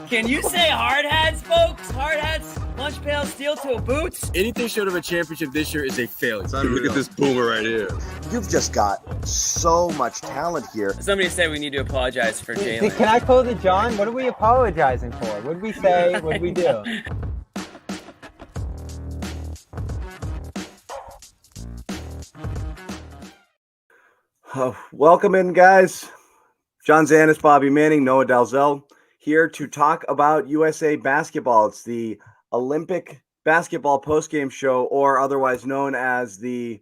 Can you say hard hats, folks? Hard hats, lunch pails, steel toe boots. Anything short of a championship this year is a failure. Look at this boomer right here. You've just got so much talent here. Somebody said we need to apologize for Jalen. Can I close it, John? What are we apologizing for? What did we say? What did we do? Welcome in, guys. John Zannis, Bobby Manning, Noa Dalzell here to talk about USA basketball. It's the Olympic basketball postgame show, or otherwise known as the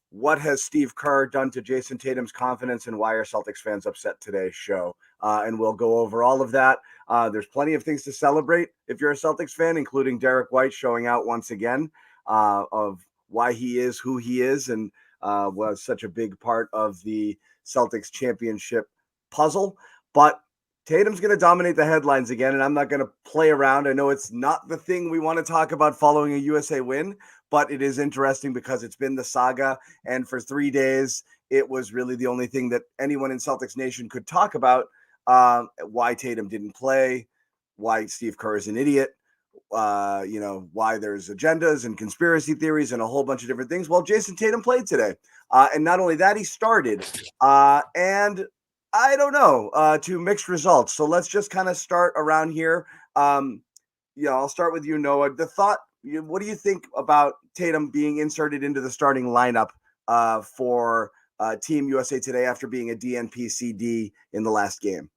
What Has Steve Kerr Done to Jason Tatum's Confidence and Why Are Celtics Fans Upset Today show. And we'll go over all of that. There's plenty of things to celebrate if you're a Celtics fan, including Derek White showing out once again of why he is who he is and was such a big part of the Celtics championship puzzle. But Tatum's going to dominate the headlines again, and I'm not going to play around. I know it's not the thing we want to talk about following a USA win, but it is interesting because it's been the saga, and for 3 days, it was really the only thing that anyone in Celtics Nation could talk about, why Tatum didn't play, why Steve Kerr is an idiot, why there's agendas and conspiracy theories and a whole bunch of different things. Well, Jason Tatum played today. And not only that, he started. And I don't know, to mixed results. So let's just kind of start around here. I'll start with you, Noah. What do you think about Tatum being inserted into the starting lineup for Team USA today after being a DNP-CD in the last game?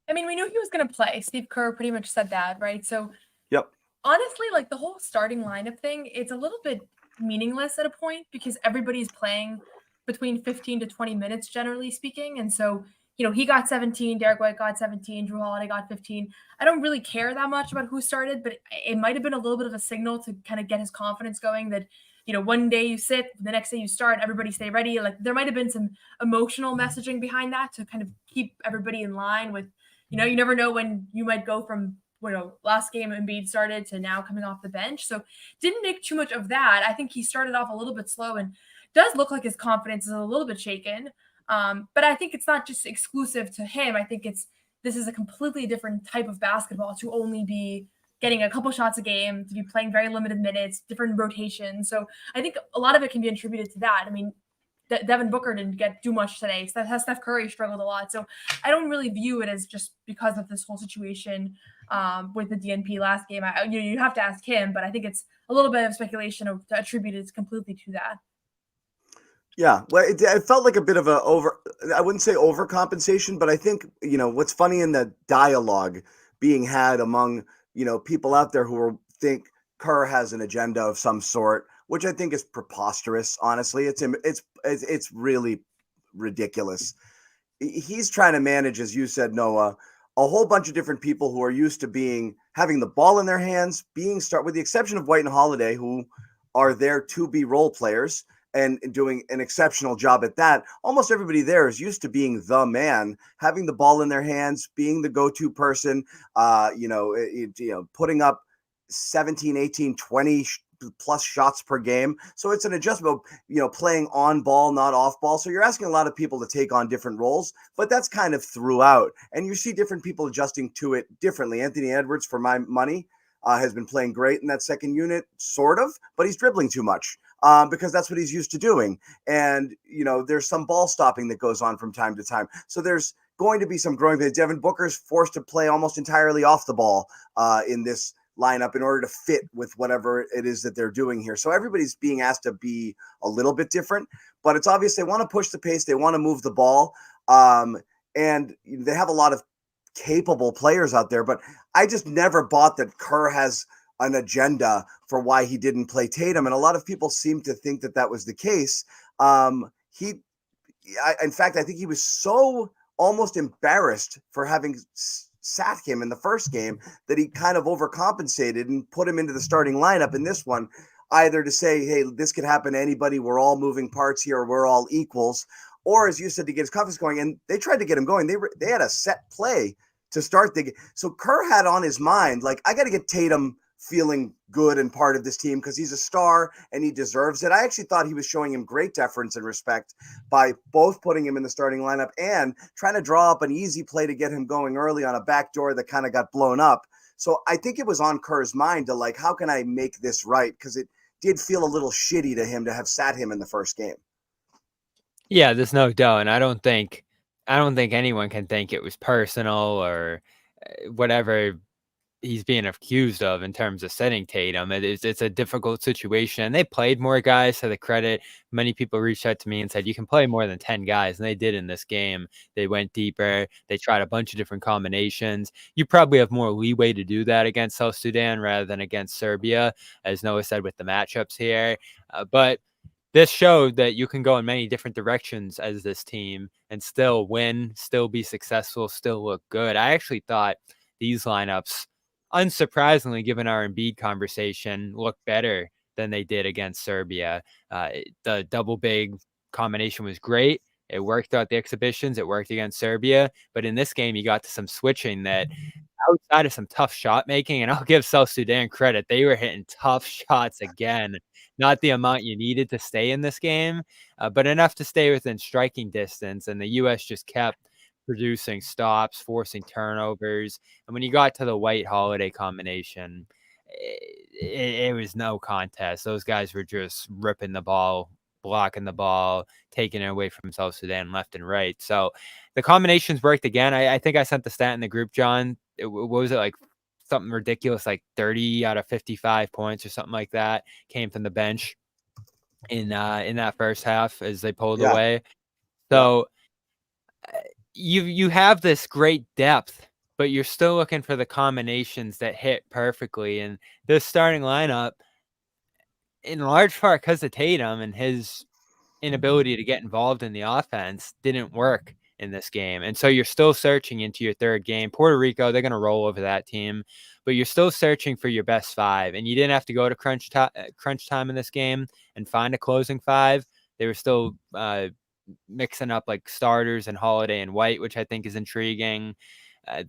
I mean, we knew he was going to play. Steve Kerr pretty much said that, right? So, yep. Honestly, like the whole starting lineup thing, it's a little bit meaningless at a point because everybody's playing between 15 to 20 minutes, generally speaking. And so, he got 17, Derek White got 17, Drew Holiday got 15. I don't really care that much about who started, but it might have been a little bit of a signal to kind of get his confidence going that, one day you sit, the next day you start, everybody stay ready. Like there might have been some emotional messaging behind that to kind of keep everybody in line with, you never know when you might go from, last game Embiid started to now coming off the bench. So didn't make too much of that. I think he started off a little bit slow and does look like his confidence is a little bit shaken. But I think it's not just exclusive to him. I think this is a completely different type of basketball to only be getting a couple shots a game, to be playing very limited minutes, different rotations. So I think a lot of it can be attributed to that. I mean, Devin Booker didn't do much today. Steph Curry struggled a lot. So I don't really view it as just because of this whole situation with the DNP last game. You have to ask him, but I think it's a little bit of speculation to attribute it completely to that. Yeah, well, it felt like a bit of I wouldn't say overcompensation, but I think, what's funny in the dialogue being had among, people out there who think Kerr has an agenda of some sort, which I think is preposterous. Honestly, it's really ridiculous. He's trying to manage, as you said, Noah, a whole bunch of different people who are used to having the ball in their hands, with the exception of White and Holiday, who are there to be role players and doing an exceptional job at that. Almost everybody there is used to being the man, having the ball in their hands, being the go-to person, putting up 17, 18, 20 plus shots per game. So it's an adjustment, playing on ball, not off ball. So you're asking a lot of people to take on different roles, but that's kind of throughout. And you see different people adjusting to it differently. Anthony Edwards, for my money, has been playing great in that second unit, sort of, but he's dribbling too much because that's what he's used to doing. And, there's some ball stopping that goes on from time to time. So there's going to be some growing pains. Devin Booker's forced to play almost entirely off the ball in this lineup in order to fit with whatever it is that they're doing here. So everybody's being asked to be a little bit different, but it's obvious they want to push the pace. They want to move the ball. And they have a lot of capable players out there, but I just never bought that Kerr has an agenda for why he didn't play Tatum. And a lot of people seem to think that was the case. In fact, I think he was so almost embarrassed for having sat him in the first game that he kind of overcompensated and put him into the starting lineup in this one, either to say, hey, this could happen to anybody. We're all moving parts here. We're all equals. Or, as you said, to get his confidence going. And they tried to get him going. They had a set play to start the game. So Kerr had on his mind, like, I got to get Tatum feeling good and part of this team because he's a star and he deserves it. I actually thought he was showing him great deference and respect by both putting him in the starting lineup and trying to draw up an easy play to get him going early on a backdoor that kind of got blown up. So I think it was on Kerr's mind to like, how can I make this right? Because it did feel a little shitty to him to have sat him in the first game. Yeah, there's no doubt, and I don't think anyone can think it was personal or whatever he's being accused of in terms of setting Tatum. It's a difficult situation. They played more guys, to the credit. Many people reached out to me and said, you can play more than 10 guys, and they did in this game. They went deeper. They tried a bunch of different combinations. You probably have more leeway to do that against South Sudan rather than against Serbia, as Noah said with the matchups here. But this showed that you can go in many different directions as this team and still win, still be successful, still look good. I actually thought these lineups, unsurprisingly, given our Embiid conversation, look better than they did against Serbia. The double big combination was great. It worked out the exhibitions. It worked against Serbia. But in this game, you got to some switching that outside of some tough shot making, and I'll give South Sudan credit. They were hitting tough shots again. Not the amount you needed to stay in this game, but enough to stay within striking distance. And the U.S. just kept producing stops, forcing turnovers. And when you got to the White Holiday combination, it was no contest. Those guys were just ripping the ball, blocking the ball, taking it away from South Sudan left and right. So the combinations worked again. I think I sent the stat in the group, John. What was it, like something ridiculous, like 30 out of 55 points or something like that came from the bench in that first half as they pulled away. So you have this great depth, but you're still looking for the combinations that hit perfectly. And this starting lineup, in large part because of Tatum and his inability to get involved in the offense, didn't work in this game. And so you're still searching into your third game. Puerto Rico, they're going to roll over that team, but you're still searching for your best five. And you didn't have to go to crunch time in this game and find a closing five. They were still mixing up like starters and Holiday and White, which I think is intriguing.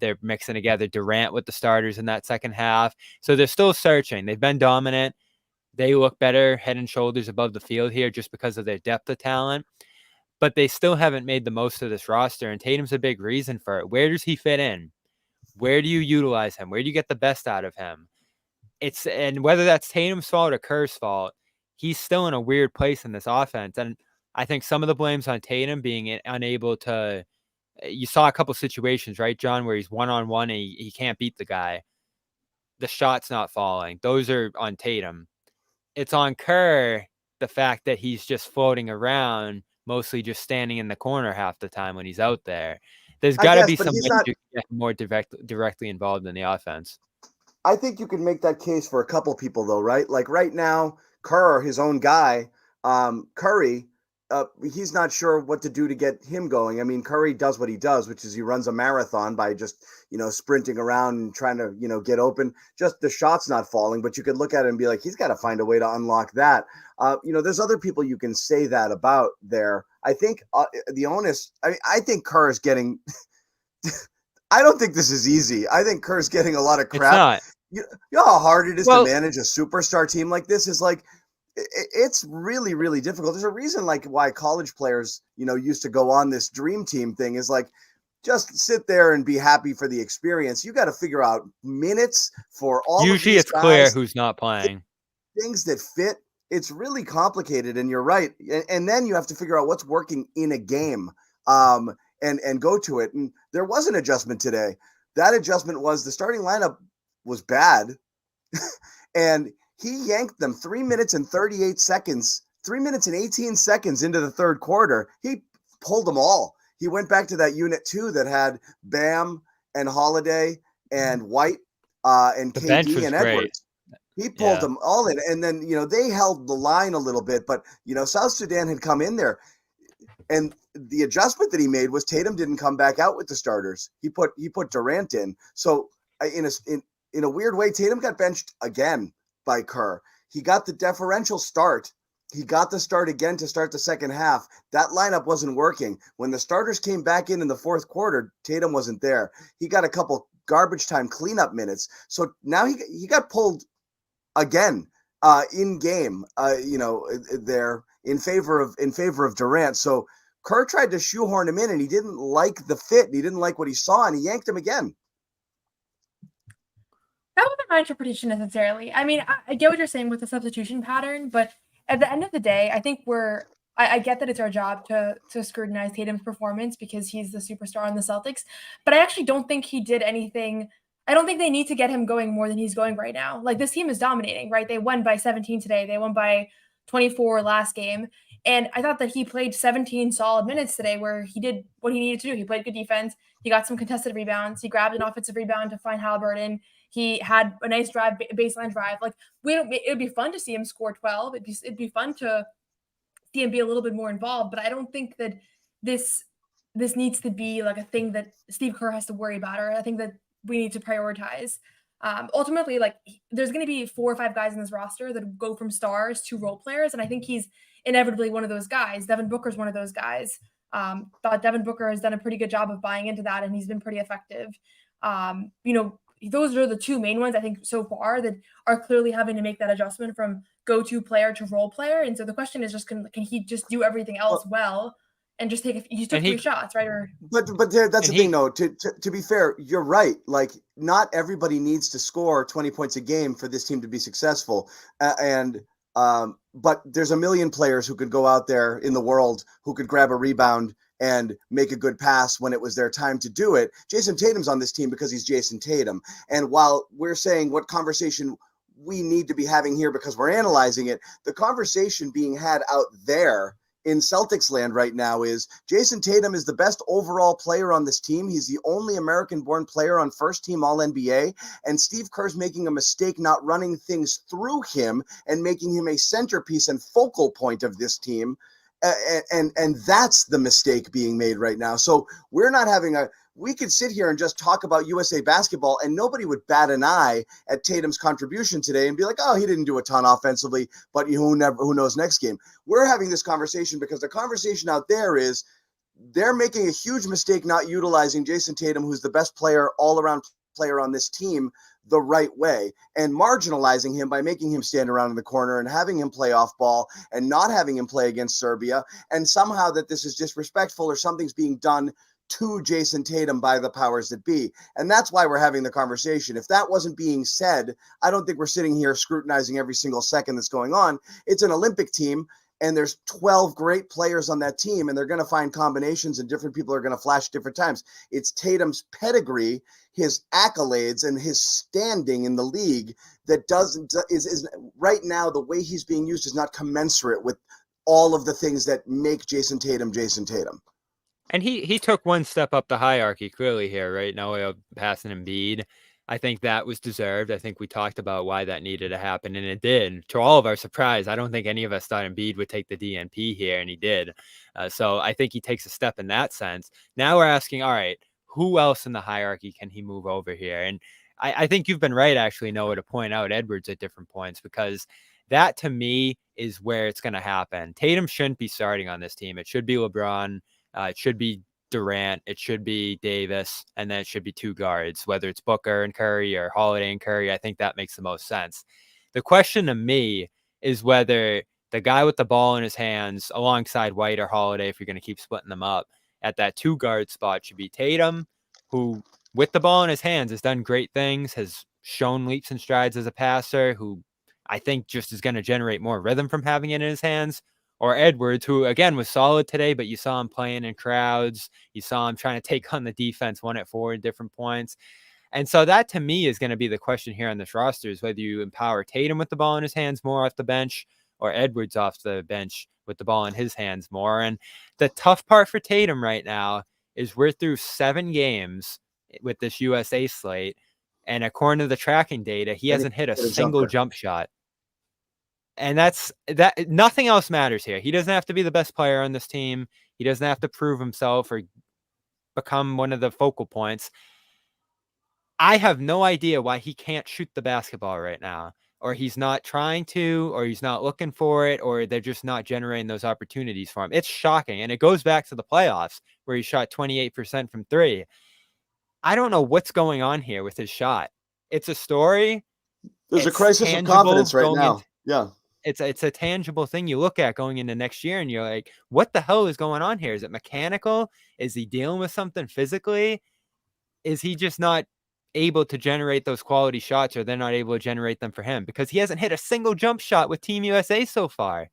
They're mixing together Durant with the starters in that second half. So they're still searching. They've been dominant. They look better head and shoulders above the field here just because of their depth of talent. But they still haven't made the most of this roster, and Tatum's a big reason for it. Where does he fit in? Where do you utilize him? Where do you get the best out of him? And whether that's Tatum's fault or Kerr's fault, he's still in a weird place in this offense. And I think some of the blame's on Tatum being unable to. You saw a couple situations, right, John, where he's one-on-one and he can't beat the guy. The shot's not falling. Those are on Tatum. It's on Kerr, the fact that he's just floating around, mostly just standing in the corner half the time when he's out there. There's got to be some way to get more directly involved in the offense. I think you can make that case for a couple people, though, right? Like right now, Kerr, his own guy, Curry, he's not sure what to do to get him going. I mean, Curry does what he does, which is he runs a marathon by just, sprinting around and trying to, get open. Just the shot's not falling, but you could look at it and be like, he's got to find a way to unlock that. There's other people you can say that about there. I think the onus, I think Kerr is getting, I don't think this is easy. I think Kerr's getting a lot of crap. It's not. You know how hard it is to manage a superstar team like this? Is like, it's really, really difficult. There's a reason like why college players, used to go on this dream team thing is like, just sit there and be happy for the experience. You got to figure out minutes for all. Usually it's clear who's not playing. Things that fit. It's really complicated, and you're right. And then you have to figure out what's working in a game, and go to it. And there was an adjustment today. That adjustment was the starting lineup was bad, and he yanked them 3 minutes and 38 seconds, 3 minutes and 18 seconds into the third quarter. He pulled them all. He went back to that unit 2 that had Bam and Holiday and White and KD and Edwards. He pulled them all in. And then, they held the line a little bit, but, South Sudan had come in there. And the adjustment that he made was Tatum didn't come back out with the starters. He put Durant in. So in a weird way, Tatum got benched again by Kerr. He got the deferential start. He got the start again to start the second half. That lineup wasn't working. When the starters came back in the fourth quarter, Tatum wasn't there. He got a couple garbage time cleanup minutes. So now he got pulled again in game, there in favor of Durant. So Kerr tried to shoehorn him in, and he didn't like the fit. And he didn't like what he saw, and he yanked him again. That wasn't my interpretation necessarily. I mean, I get what you're saying with the substitution pattern, but at the end of the day, I think I get that it's our job to scrutinize Tatum's performance because he's the superstar on the Celtics, but I actually don't think he did anything. I don't think they need to get him going more than he's going right now. Like, this team is dominating, right? They won by 17 today. They won by 24 last game. And I thought that he played 17 solid minutes today where he did what he needed to do. He played good defense. He got some contested rebounds. He grabbed an offensive rebound to find Halliburton. He had a nice drive, baseline drive. Like, it would be fun to see him score 12. It'd be fun to see him be a little bit more involved. But I don't think that this needs to be like a thing that Steve Kerr has to worry about, or I think that we need to prioritize. Ultimately, like, there's going to be 4 or 5 guys in this roster that go from stars to role players, and I think he's inevitably one of those guys. Devin Booker's one of those guys. Thought Devin Booker has done a pretty good job of buying into that, and he's been pretty effective. Those are the 2 main ones I think so far that are clearly having to make that adjustment from go-to player to role player. And so the question is just, can he just do everything else well and just take he took 3 shots, right? But that's the thing, though. To be fair, you're right. Like, not everybody needs to score 20 points a game for this team to be successful. But there's a million players who could go out there in the world who could grab a rebound and make a good pass when it was their time to do it. Jason Tatum's on this team because he's Jason Tatum. And while we're saying what conversation we need to be having here because we're analyzing it, the conversation being had out there in Celtics land right now is Jason Tatum is the best overall player on this team. He's the only American-born player on first-team All-NBA, and Steve Kerr's making a mistake not running things through him and making him a centerpiece and focal point of this team. And that's the mistake being made right now. So we're not having we could sit here and just talk about USA basketball and nobody would bat an eye at Tatum's contribution today and be like, oh, he didn't do a ton offensively, but who knows next game. We're having this conversation because the conversation out there is they're making a huge mistake not utilizing Jason Tatum, who's the best player, all-around player on this team, the right way, and marginalizing him by making him stand around in the corner and having him play off ball and not having him play against Serbia, and somehow that this is disrespectful or something's being done to Jason Tatum by the powers that be. And that's why we're having the conversation. If that wasn't being said, I don't think we're sitting here scrutinizing every single second that's going on. It's an Olympic team, and there's 12 great players on that team, and they're going to find combinations, and different people are going to flash different times. It's Tatum's pedigree, his accolades, and his standing in the league that is right now, the way he's being used is not commensurate with all of the things that make Jason Tatum Jason Tatum. And he took one step up the hierarchy clearly here, right? Noa passing Embiid. I think that was deserved. I think we talked about why that needed to happen, and it did. To all of our surprise, I don't think any of us thought Embiid would take the DNP here, and he did. So I think he takes a step in that sense. Now we're asking, all right, who else in the hierarchy can he move over here? And I think you've been right, actually, Noah, to point out Edwards at different points, because that, to me, is where it's going to happen. Tatum shouldn't be starting on this team. It should be LeBron. It should be Durant, it should be Davis, and then it should be 2 guards, whether it's Booker and Curry or Holiday and Curry. I think that makes the most sense. The question to me is whether the guy with the ball in his hands alongside White or Holiday, if you're going to keep splitting them up, at that 2 guard spot should be Tatum, who with the ball in his hands has done great things, has shown leaps and strides as a passer, who I think just is going to generate more rhythm from having it in his hands. Or Edwards, who, again, was solid today, but you saw him playing in crowds. You saw him trying to take on the defense 1-at-4 at different points. And so that, to me, is going to be the question here on this roster, is whether you empower Tatum with the ball in his hands more off the bench, or Edwards off the bench with the ball in his hands more. And the tough part for Tatum right now is we're through 7 games with this USA slate, and according to the tracking data, he hasn't hit a single jump shot. And that nothing else matters here. He doesn't have to be the best player on this team. He doesn't have to prove himself or become one of the focal points. I have no idea why he can't shoot the basketball right now, or he's not trying to, or he's not looking for it, or they're just not generating those opportunities for him. It's shocking. And it goes back to the playoffs where he shot 28% from 3. I don't know what's going on here with his shot. It's a story, There's a It's crisis of tangible confidence right going now. into- Yeah. It's a tangible thing you look at going into next year, and you're like, what the hell is going on here? Is it mechanical? Is he dealing with something physically? Is he just not able to generate those quality shots, or they're not able to generate them for him? Because he hasn't hit a single jump shot with Team USA so far.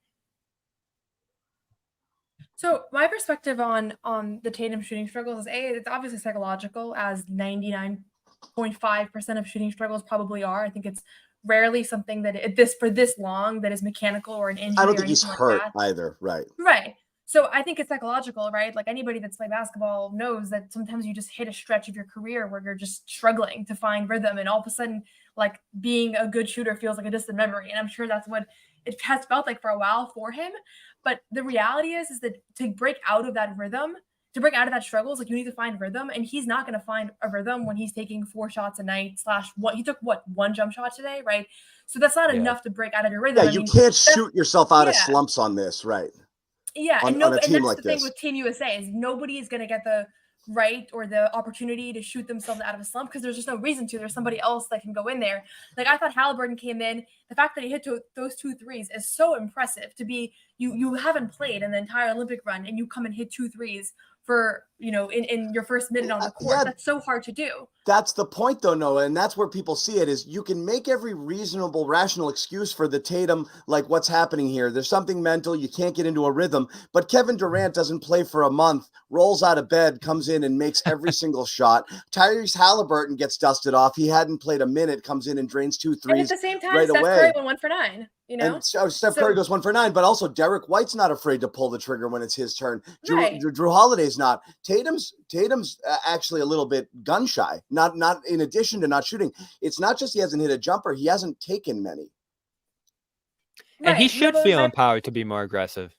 So my perspective on the Tatum shooting struggles is it's obviously psychological, as 99.5% of shooting struggles probably are. I think it's rarely something that for this long that is mechanical or an injury. I don't or think he's anything hurt like that. either. Right. Right. So I think it's psychological, right? Like anybody that's played basketball knows that sometimes you just hit a stretch of your career where you're just struggling to find rhythm, and all of a sudden, like being a good shooter feels like a distant memory. And I'm sure that's what it has felt like for a while for him. But the reality is that to break out of that rhythm, to break out of that struggles, like you need to find rhythm, and he's not going to find a rhythm when he's taking 4 shots a night / what he took 1 jump shot today, right? So that's not enough to break out of your rhythm. Yeah, you can't shoot yourself out of slumps on this, right? Yeah, on a team and that's like the thing this. with Team USA is nobody is going to get the right or the opportunity to shoot themselves out of a slump because there's just no reason to. There's somebody else that can go in there. Like I thought Halliburton came in. The fact that he hit those 2 threes is so impressive. To be you haven't played in the entire Olympic run and you come and hit 2 threes for in your first minute on the court. Yeah. That's so hard to do. That's the point, though, Noah, and that's where people see it is you can make every reasonable, rational excuse for the Tatum, like what's happening here. There's something mental. You can't get into a rhythm. But Kevin Durant doesn't play for a month, rolls out of bed, comes in and makes every single shot. Tyrese Halliburton gets dusted off. He hadn't played a minute, comes in and drains 2 threes And at the same time, right Steph away. Curry went 1 for 9. And Steph Curry goes 1 for 9, but also Derek White's not afraid to pull the trigger when it's his turn. Drew Holiday's not. Tatum's actually a little bit gun shy. Not in addition to not shooting. It's not just he hasn't hit a jumper; he hasn't taken many. And he should feel empowered to be more aggressive.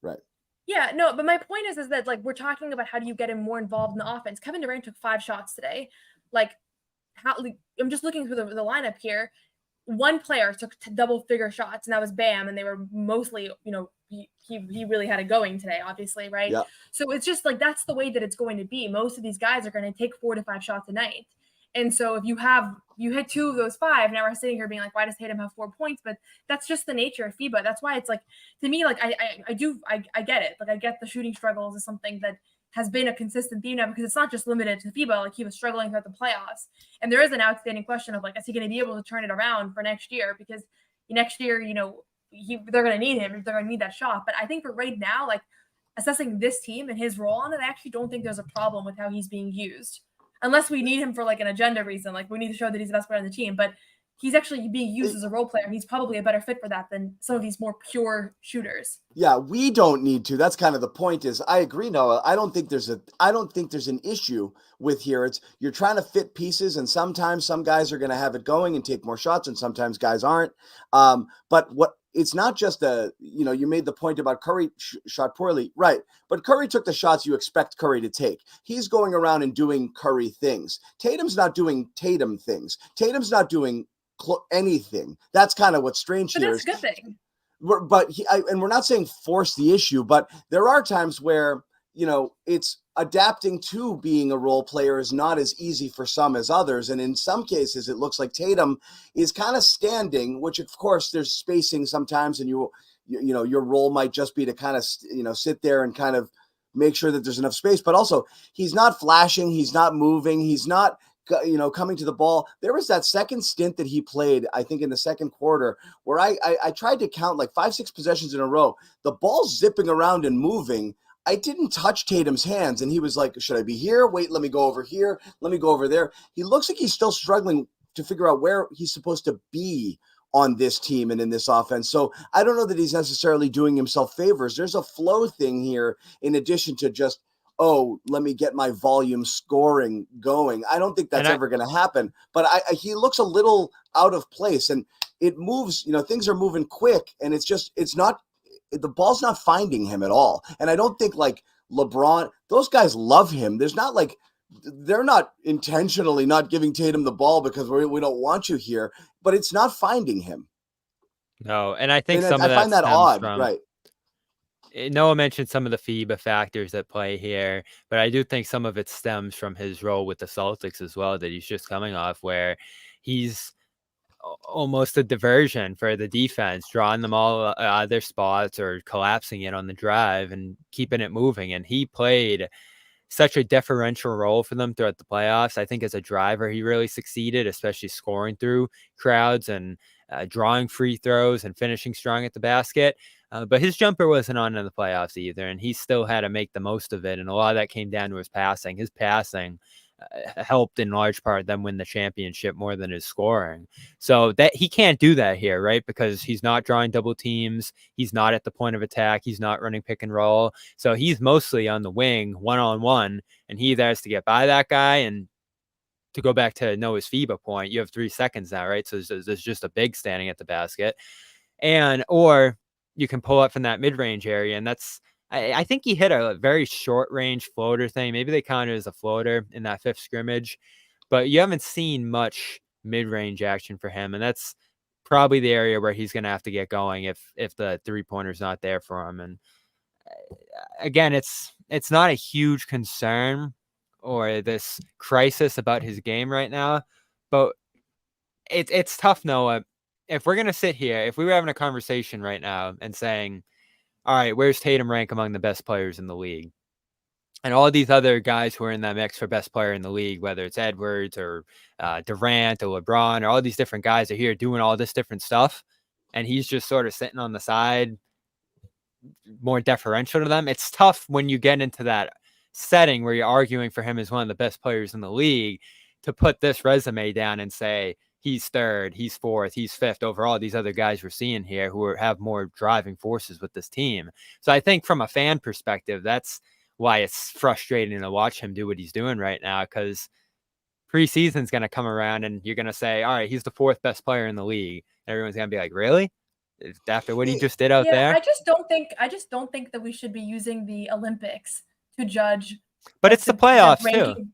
Right. Yeah, no, but my point is that like we're talking about how do you get him more involved in the offense. Kevin Durant took 5 shots today. Like, I'm just looking through the lineup here. One player took double-figure shots, and that was Bam, and they were mostly, he really had it going today, obviously, right? Yeah. So it's just like that's the way that it's going to be. Most of these guys are going to take 4 to 5 shots a night, and so if you hit 2 of those 5, now we're sitting here being like, why does Tatum have 4 points? But that's just the nature of FIBA. That's why it's like to me, like I get it. Like I get the shooting struggles is something that has been a consistent theme now because it's not just limited to FIBA. Like he was struggling throughout the playoffs. And there is an outstanding question of like, is he going to be able to turn it around for next year? Because next year, they're going to need him if they're going to need that shot. But I think for right now, like assessing this team and his role on it, I actually don't think there's a problem with how he's being used. Unless we need him for like an agenda reason. Like we need to show that he's the best player on the team. But he's actually being used as a role player. He's probably a better fit for that than some of these more pure shooters. Yeah, we don't need to. That's kind of the point is I agree, Noah. I don't think there's an issue with here. It's you're trying to fit pieces, and sometimes some guys are going to have it going and take more shots, and sometimes guys aren't. But it's not just you made the point about Curry shot poorly, right? But Curry took the shots you expect Curry to take. He's going around and doing Curry things. Tatum's not doing Tatum things. Tatum's not doing anything. That's kind of what's strange here. That's a good thing. But we're not saying force the issue, but there are times where, it's adapting to being a role player is not as easy for some as others. And in some cases, it looks like Tatum is kind of standing, which of course there's spacing sometimes. And your role might just be to kind of, sit there and kind of make sure that there's enough space, but also he's not flashing. He's not moving. He's not, coming to the ball. There was that second stint that he played, I think in the second quarter, where I tried to count like 5-6 possessions in a row. The ball's zipping around and moving. I didn't touch Tatum's hands. And he was like, should I be here? Wait, let me go over here. Let me go over there. He looks like he's still struggling to figure out where he's supposed to be on this team and in this offense. So I don't know that he's necessarily doing himself favors. There's a flow thing here in addition to just, let me get my volume scoring going. I don't think that's ever going to happen, but he looks a little out of place and it moves, things are moving quick and the ball's not finding him at all. And I don't think like LeBron, those guys love him. They're not intentionally not giving Tatum the ball because we don't want you here, but it's not finding him. No. And I think I find that odd, right? Noah mentioned some of the FIBA factors that play here, but I do think some of it stems from his role with the Celtics as well, that he's just coming off where he's almost a diversion for the defense, drawing them all out of their spots or collapsing it on the drive and keeping it moving. And he played such a differential role for them throughout the playoffs. I think as a driver, he really succeeded, especially scoring through crowds and drawing free throws and finishing strong at the basket. But his jumper wasn't on in the playoffs either, and he still had to make the most of it. And a lot of that came down to his passing. His passing helped in large part them win the championship more than his scoring. So that he can't do that here, right? Because he's not drawing double teams. He's not at the point of attack. He's not running pick and roll. So he's mostly on the wing, one-on-one, and he either has to get by that guy. And to go back to Noah's FIBA point, you have 3 seconds now, right? So there's just a big standing at the basket. Or you can pull up from that mid-range area, and I think he hit a very short-range floater thing. Maybe they counted it as a floater in that 5th scrimmage, but you haven't seen much mid-range action for him, and that's probably the area where he's going to have to get going if the three-pointer's not there for him. And again, it's not a huge concern or this crisis about his game right now, but it's tough, Noah. If we're going to sit here, if we were having a conversation right now and saying, all right, where's Tatum rank among the best players in the league? And all these other guys who are in that mix for best player in the league, whether it's Edwards or Durant or LeBron or all these different guys are here doing all this different stuff, and he's just sort of sitting on the side, more deferential to them. It's tough when you get into that setting where you're arguing for him as one of the best players in the league to put this resume down and say, he's 3rd, he's 4th, he's 5th over all these other guys we're seeing here who have more driving forces with this team. So I think from a fan perspective, that's why it's frustrating to watch him do what he's doing right now, because preseason's going to come around and you're going to say, all right, he's the 4th best player in the league. Everyone's going to be like, really? After what he just did out there? I just don't think that we should be using the Olympics to judge. But it's the playoffs too.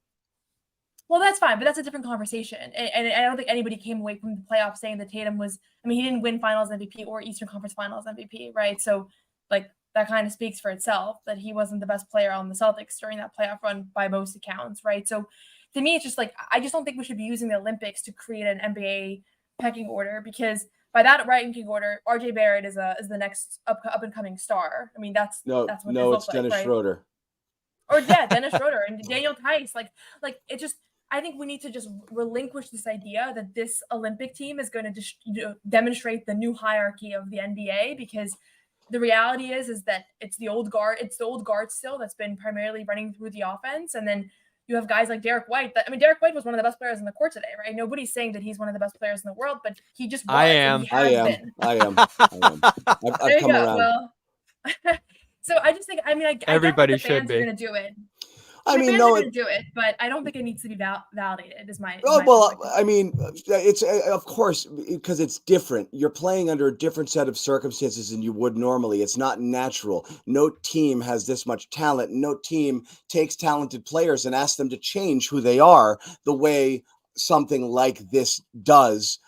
Well, that's fine, but that's a different conversation. And I don't think anybody came away from the playoffs saying that Tatum was, he didn't win Finals MVP or Eastern Conference Finals MVP, right? So, like, that kind of speaks for itself that he wasn't the best player on the Celtics during that playoff run by most accounts, right? So, to me, it's just like, I just don't think we should be using the Olympics to create an NBA pecking order, because by that ranking order, RJ Barrett is the next up and coming star. That's what it's Dennis like, Schroeder. Or Dennis Schroeder and Daniel Tice. Like it just. I think we need to just relinquish this idea that this Olympic team is going to demonstrate the new hierarchy of the NBA, because the reality is that it's the old guard still that's been primarily running through the offense, and then you have guys like Derek White. Derek White was one of the best players on the court today, right? Nobody's saying that he's one of the best players in the world, but he just was. I am. I've come around. Well, so I just think, I everybody should be going to do it. Fans are going to do it, but I don't think it needs to be validated. It's of course, because it's different. You're playing under a different set of circumstances than you would normally. It's not natural. No team has this much talent. No team takes talented players and asks them to change who they are the way something like this does,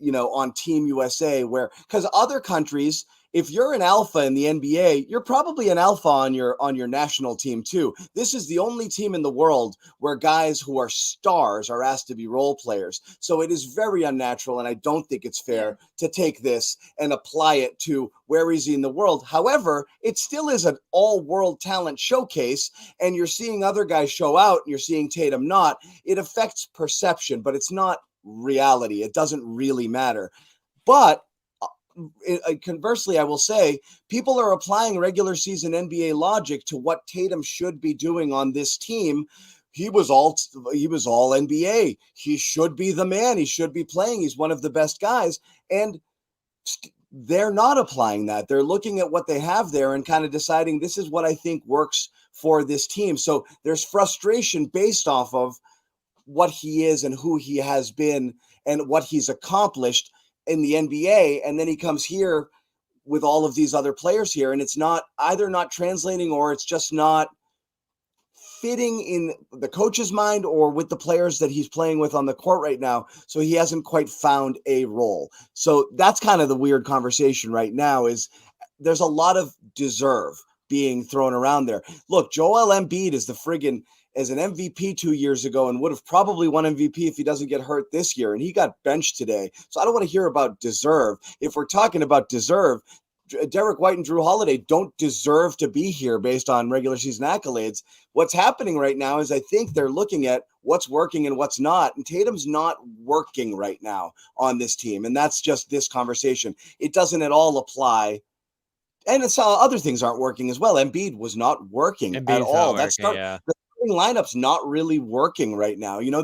on Team USA, because other countries, if you're an alpha in the NBA, you're probably an alpha on your national team too. This is the only team in the world where guys who are stars are asked to be role players. So it is very unnatural, and I don't think it's fair to take this and apply it to where is he in the world. However, it still is an all-world talent showcase, and you're seeing other guys show out, and you're seeing Tatum not. It affects perception, but it's not reality. It doesn't really matter. But conversely, I will say people are applying regular season NBA logic to what Tatum should be doing on this team. He was all NBA. He should be the man. He should be playing. He's one of the best guys. And they're not applying that. They're looking at what they have there and kind of deciding this is what I think works for this team. So there's frustration based off of what he is and who he has been and what he's accomplished in the NBA, and then he comes here with all of these other players here, and it's not translating, or it's just not fitting in the coach's mind or with the players that he's playing with on the court right now. So he hasn't quite found a role. So that's kind of the weird conversation right now, is there's a lot of deserve being thrown around there. Look, Joel Embiid is the friggin' as an MVP 2 years ago and would have probably won MVP if he doesn't get hurt this year. And he got benched today. So I don't want to hear about deserve. If we're talking about deserve, Derek White and Drew Holiday don't deserve to be here based on regular season accolades. What's happening right now is I think they're looking at what's working and what's not. And Tatum's not working right now on this team. And that's just this conversation. It doesn't at all apply. And it's other things aren't working as well. Embiid was not working at all. The starting lineup's not really working right now. You know,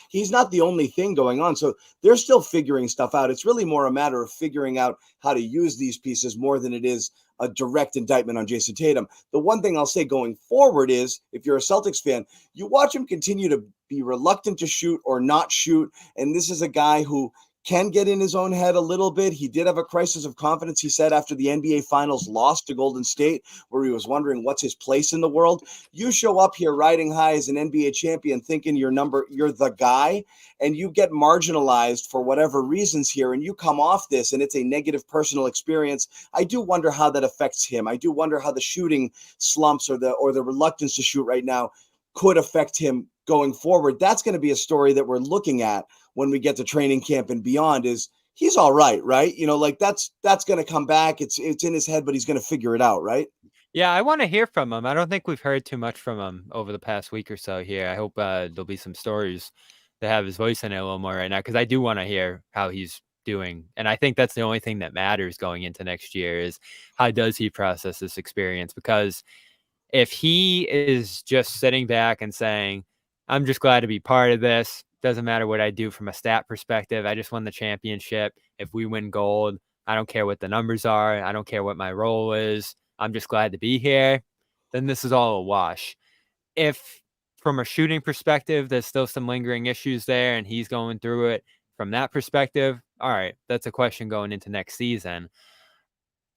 he's not the only thing going on. So they're still figuring stuff out. It's really more a matter of figuring out how to use these pieces more than it is a direct indictment on Jason Tatum. The one thing I'll say going forward is, if you're a Celtics fan, you watch him continue to be reluctant to shoot or not shoot. And this is a guy who can get in his own head a little bit. He did have a crisis of confidence, he said, after the NBA Finals loss to Golden State, where he was wondering what's his place in the world. You show up here riding high as an NBA champion thinking you're the guy, and you get marginalized for whatever reasons here, and you come off this and it's a negative personal experience. I do wonder how that affects him. I do wonder how the shooting slumps or the reluctance to shoot right now could affect him going forward. That's going to be a story that we're looking at when we get to training camp and beyond. Is he's all right? You know, like that's going to come back. It's in his head, but he's going to figure it out, right? Yeah, I want to hear from him. I don't think we've heard too much from him over the past week or so here. I hope there'll be some stories to have his voice in it a little more right now, because I do want to hear how he's doing. And I think that's the only thing that matters going into next year is how does he process this experience? Because if he is just sitting back and saying, I'm just glad to be part of this, doesn't matter what I do from a stat perspective, I just won the championship. If we win gold, I don't care what the numbers are. I don't care what my role is. I'm just glad to be here. Then this is all a wash. If from a shooting perspective, there's still some lingering issues there and he's going through it from that perspective, all right, that's a question going into next season.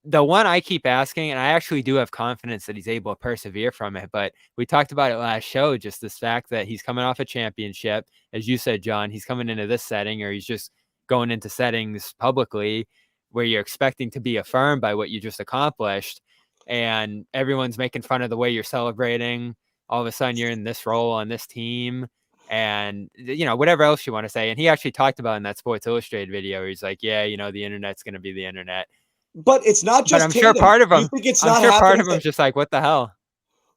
The one I keep asking, and I actually do have confidence that he's able to persevere from it, but we talked about it last show, just this fact that he's coming off a championship. As you said, John, he's coming into this setting, or he's just going into settings publicly where you're expecting to be affirmed by what you just accomplished. And everyone's making fun of the way you're celebrating. All of a sudden you're in this role on this team and, you know, whatever else you want to say. And he actually talked about in that Sports Illustrated video, he's like, yeah, you know, the internet's going to be the internet. But it's not just. But I'm sure part of him. I'm sure part of him's just like, what the hell?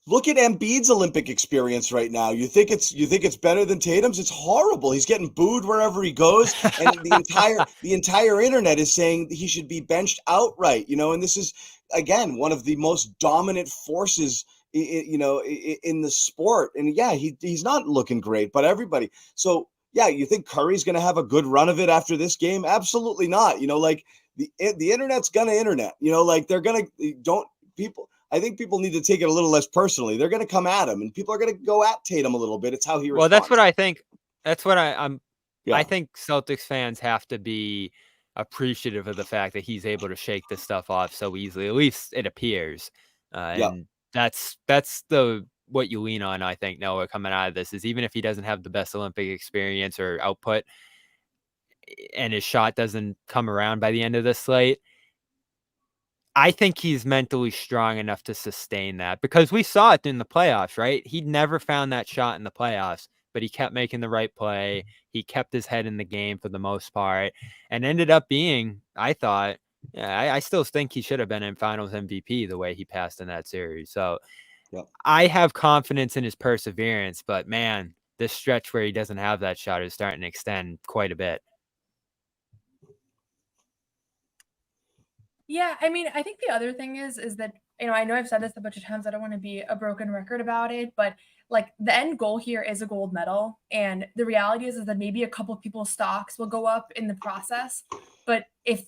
Look at Embiid's Olympic experience right now. You think it's better than Tatum's? It's horrible. He's getting booed wherever he goes, and the entire internet is saying he should be benched outright. You know, and this is again one of the most dominant forces, you know, in the sport. And yeah, he's not looking great, but everybody. So yeah, you think Curry's going to have a good run of it after this game? Absolutely not. You know, like. The internet's gonna internet, you know, like I think people need to take it a little less personally. They're gonna come at him and people are gonna go at Tatum a little bit. It's how he responds. Well, that's what I think. That's what I think Celtics fans have to be appreciative of the fact that he's able to shake this stuff off so easily. At least it appears. And that's what you lean on, I think, Noah, coming out of this, is even if he doesn't have the best Olympic experience or output, and his shot doesn't come around by the end of the slate, I think he's mentally strong enough to sustain that, because we saw it in the playoffs, right? He never found that shot in the playoffs, but he kept making the right play. He kept his head in the game for the most part and ended up being, I thought, I still think he should have been in finals MVP the way he passed in that series. So I have confidence in his perseverance, but man, this stretch where he doesn't have that shot is starting to extend quite a bit. Yeah, I mean, I think the other thing is that, you know I've said this a bunch of times. I don't want to be a broken record about it, but like the end goal here is a gold medal. And the reality is that maybe a couple of people's stocks will go up in the process. But if,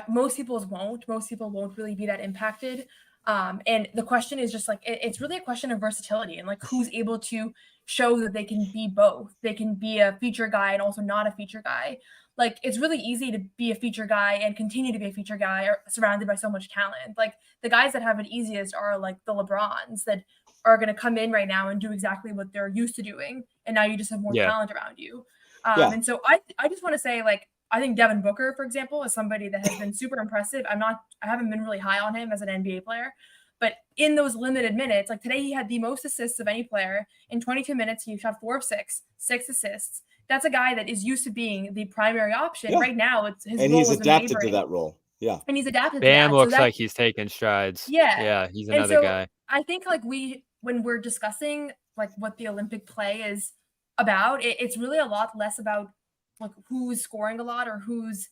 most people won't really be that impacted. And the question is just like, it's really a question of versatility and like who's able to show that they can be both. They can be a feature guy and also not a feature guy. Like, it's really easy to be a feature guy and continue to be a feature guy or surrounded by so much talent. Like, the guys that have it easiest are like the LeBrons that are going to come in right now and do exactly what they're used to doing. And now you just have more talent around you. And so I just want to say, like, I think Devin Booker, for example, is somebody that has been super impressive. I haven't been really high on him as an NBA player, But in those limited minutes, like today, he had the most assists of any player. In 22 minutes, he shot 4 of 6 assists. That's a guy that is used to being the primary option. Yeah. Right now, his And role he's is adapted to wavering. that role. Yeah. And he's adapted to Bam that. looks so like he's taking strides. Yeah. He's And another so guy. I think like when we're discussing like what the Olympic play is about, it's really a lot less about like who's scoring a lot or who's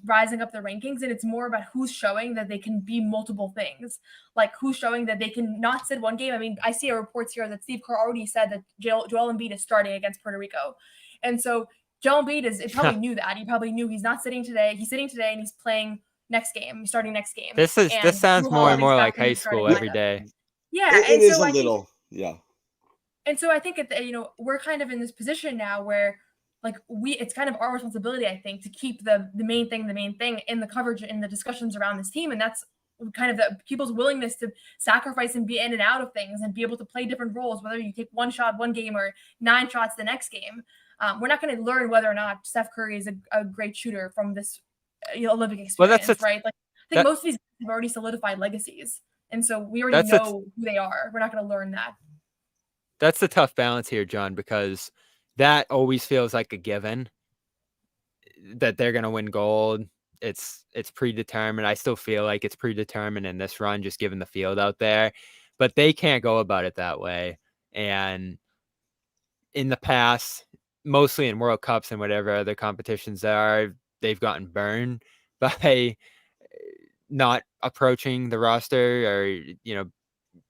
rising up the rankings, and it's more about who's showing that they can be multiple things. Like who's showing that they can not sit one game. I mean, I see reports here that Steve Kerr already said that Joel Embiid is starting against Puerto Rico, and so Joel Embiid probably knew that. He probably knew he's not sitting today. He's sitting today and he's playing next game. He's starting next game. This sounds more and more like high school every day. Yeah, It is a little. Yeah. And so I think we're kind of in this position now where like it's kind of our responsibility, I think, to keep the main thing in the coverage in the discussions around this team. And that's kind of the people's willingness to sacrifice and be in and out of things and be able to play different roles, whether you take one shot one game or 9 shots the next game. We're not going to learn whether or not Steph Curry is a great shooter from this Olympic experience, right? Like I think most of these guys have already solidified legacies. And so we already know who they are. We're not going to learn that. That's the tough balance here, John, because that always feels like a given that they're going to win gold. It's predetermined. I still feel like it's predetermined in this run, just given the field out there, but they can't go about it that way. And in the past, mostly in World Cups and whatever other competitions there are, they've gotten burned by not approaching the roster or,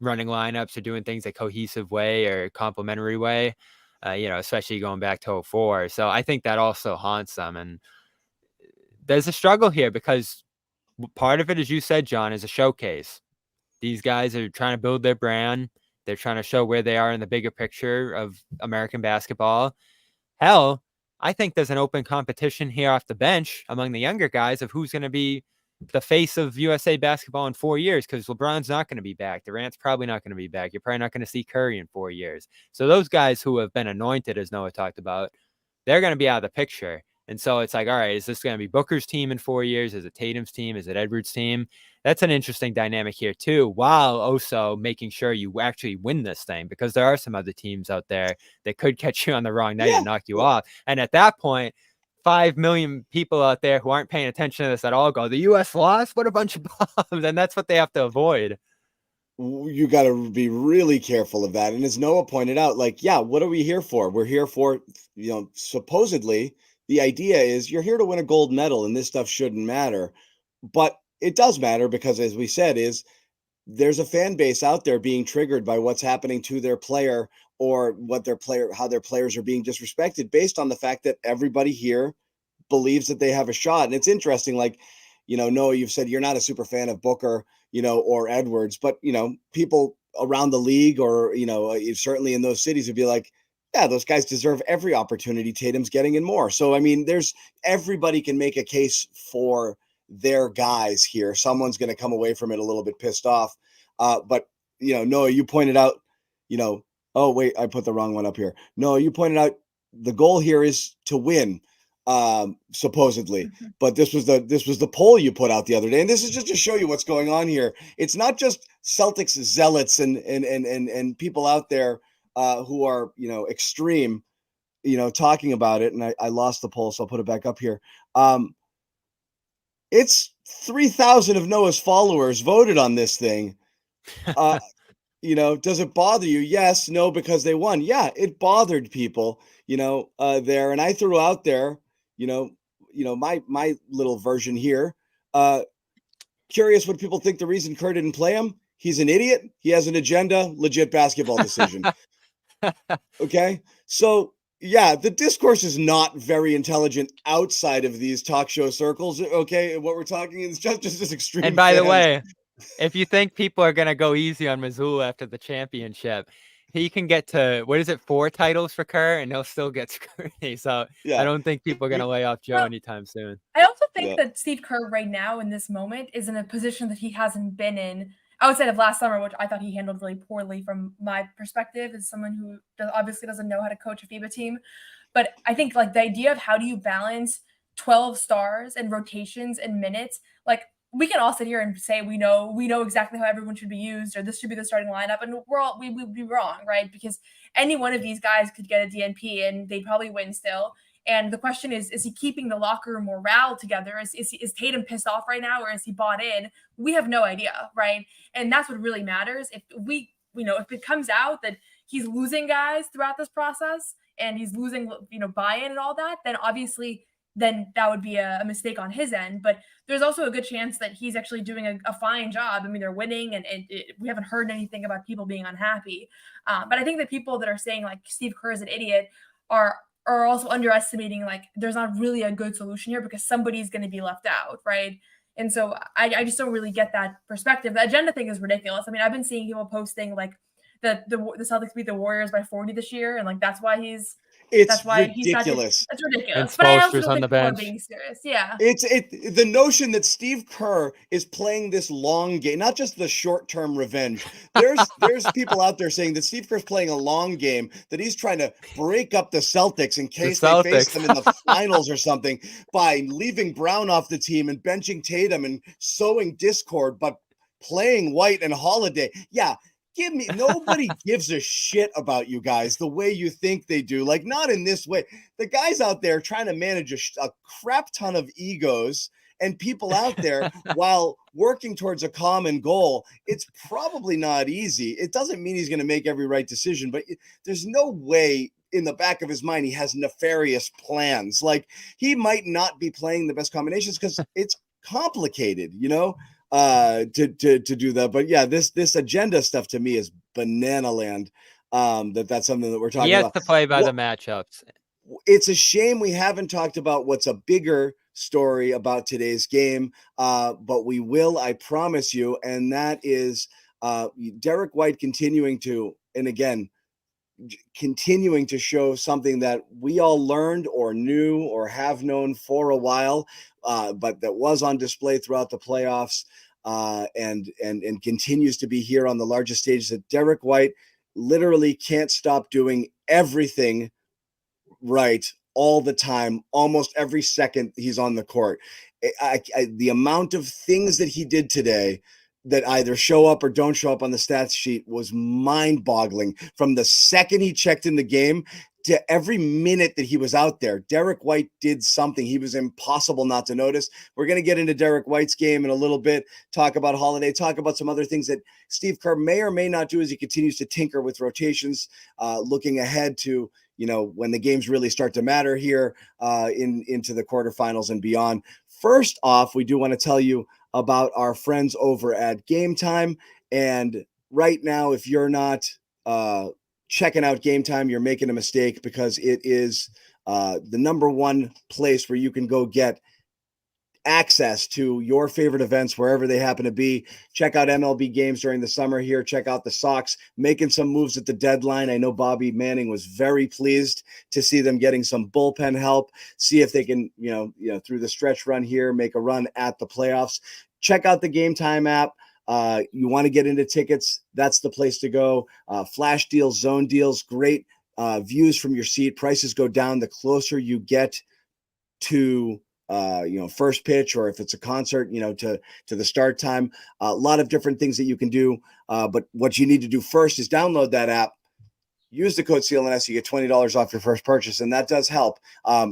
running lineups or doing things a cohesive way or complementary way, especially going back to 2004. So I think that also haunts them. And there's a struggle here because part of it, as you said, John, is a showcase. These guys are trying to build their brand. They're trying to show where they are in the bigger picture of American basketball. Hell, I think there's an open competition here off the bench among the younger guys of who's going to be the face of USA basketball in 4 years, because LeBron's not going to be back. Durant's probably not going to be back. You're probably not going to see Curry in 4 years. So those guys who have been anointed, as Noah talked about, they're going to be out of the picture. And so it's like, all right, is this going to be Booker's team in 4 years? Is it Tatum's team? Is it Edwards' team? That's an interesting dynamic here too, while also making sure you actually win this thing, because there are some other teams out there that could catch you on the wrong night and knock you off. And at that point, 5 million people out there who aren't paying attention to this at all go, the U.S. lost? What a bunch of bombs. And that's what they have to avoid. You got to be really careful of that. And as Noah pointed out, like, yeah, what are we here for? We're here for, supposedly the idea is you're here to win a gold medal and this stuff shouldn't matter. But it does matter because, as we said, there's a fan base out there being triggered by what's happening to their player or how their players are being disrespected based on the fact that everybody here believes that they have a shot. And it's interesting, like, Noah, you've said you're not a super fan of Booker, or Edwards, but, people around the league or, certainly in those cities would be like, yeah, those guys deserve every opportunity. Tatum's getting in more. So, I mean, everybody can make a case for their guys here. Someone's going to come away from it a little bit pissed off. But, Noah, you pointed out, oh, wait, I put the wrong one up here. No, you pointed out the goal here is to win, supposedly. Mm-hmm. But this was the poll you put out the other day. And this is just to show you what's going on here. It's not just Celtics zealots and people out there who are, extreme, talking about it. And I lost the poll, so I'll put it back up here. It's 3,000 of Noah's followers voted on this thing. Does it bother you? Yes, no, because they won. Yeah, it bothered people, there. And I threw out there, my little version here. Curious what people think the reason Kerr didn't play him. He's an idiot. He has an agenda, legit basketball decision. Okay. So yeah, the discourse is not very intelligent outside of these talk show circles. Okay. What we're talking is just this extreme. And by the way, if you think people are going to go easy on Mazzulla after the championship, he can get to, 4 titles for Kerr, and he'll still get scrutiny. So yeah. I don't think people are going to lay off Joe anytime soon. I also think that Steve Kerr right now in this moment is in a position that he hasn't been in outside of last summer, which I thought he handled really poorly from my perspective as someone who obviously doesn't know how to coach a FIBA team. But I think like the idea of how do you balance 12 stars and rotations and minutes, like we can all sit here and say we know exactly how everyone should be used, or this should be the starting lineup, and we would be wrong, right? Because any one of these guys could get a DNP and they'd probably win still. And the question is he keeping the locker room morale together? Is Tatum pissed off right now, or is he bought in? We have no idea, right? And that's what really matters. If if it comes out that he's losing guys throughout this process and he's losing, buy-in and all that, then obviously then that would be a mistake on his end. But there's also a good chance that he's actually doing a fine job. I mean, they're winning, and we haven't heard anything about people being unhappy. But I think that people that are saying like Steve Kerr is an idiot are also underestimating, like, there's not really a good solution here because somebody's going to be left out, right? And so I just don't really get that perspective. The agenda thing is ridiculous. I mean, I've been seeing people posting like the Celtics beat the Warriors by 40 this year, and like that's why he's ridiculous. It's ridiculous. And But I also posters don't on think the people are bench. being serious. Yeah. The notion that Steve Kerr is playing this long game, not just the short-term revenge. There's people out there saying that Steve Kerr's playing a long game, that he's trying to break up the Celtics in case they face them in the finals or something by leaving Brown off the team and benching Tatum and sowing discord, but playing White and Holiday. Yeah. Nobody gives a shit about you guys the way you think they do. Like, not in this way. The guys out there trying to manage a crap ton of egos and people out there while working towards a common goal. It's probably not easy. It doesn't mean he's going to make every right decision, but there's no way in the back of his mind he has nefarious plans. Like, he might not be playing the best combinations because it's complicated, to do that. But yeah, this agenda stuff to me is banana land. That's something that we're talking about. He has to play by the matchups. It's a shame we haven't talked about what's a bigger story about today's game, but we will, I promise you, and that is Derek White continuing to show something that we all learned or knew or have known for a while, but that was on display throughout the playoffs, and continues to be here on the largest stage, that Derek White literally can't stop doing everything right all the time, almost every second he's on the court. The amount of things that he did today that either show up or don't show up on the stats sheet was mind-boggling. From the second he checked in the game to every minute that he was out there, Derek White did something. He was impossible not to notice. We're going to get into Derek White's game in a little bit, talk about Holiday, talk about some other things that Steve Kerr may or may not do as he continues to tinker with rotations, looking ahead to, when the games really start to matter here into the quarterfinals and beyond. First off, we do want to tell you about our friends over at Game Time. And right now, if you're not checking out Game Time, you're making a mistake, because it is the number one place where you can go get access to your favorite events wherever they happen to be. Check out MLB games during the summer here. Check out the Sox making some moves at the deadline. I know Bobby Manning was very pleased to see them getting some bullpen help. See if they can, through the stretch run here, make a run at the playoffs. Check out the Game Time app. You want to get into tickets, that's the place to go. Flash deals, zone deals, great views from your seat. Prices go down the closer you get to first pitch, or if it's a concert, to the start time. A lot of different things that you can do. But what you need to do first is download that app. Use the code CLNS, you get $20 off your first purchase, and that does help,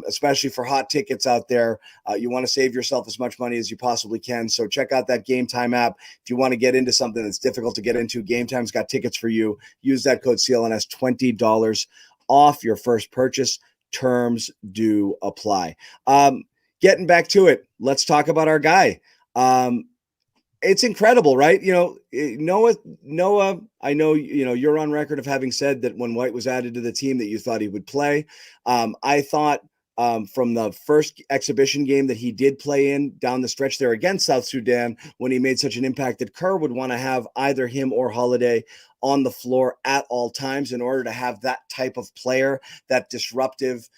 especially for hot tickets out there. You want to save yourself as much money as you possibly can, so check out that Game Time app. If you want to get into something that's difficult to get into, Game Time's got tickets for you. Use that code CLNS, $20 off your first purchase. Terms do apply. Getting back to it, let's talk about our guy. It's incredible, right? Noah, I know, you're on record of having said that when White was added to the team that you thought he would play. I thought from the first exhibition game that he did play in down the stretch there against South Sudan, when he made such an impact, that Kerr would want to have either him or Holiday on the floor at all times in order to have that type of player, that disruptive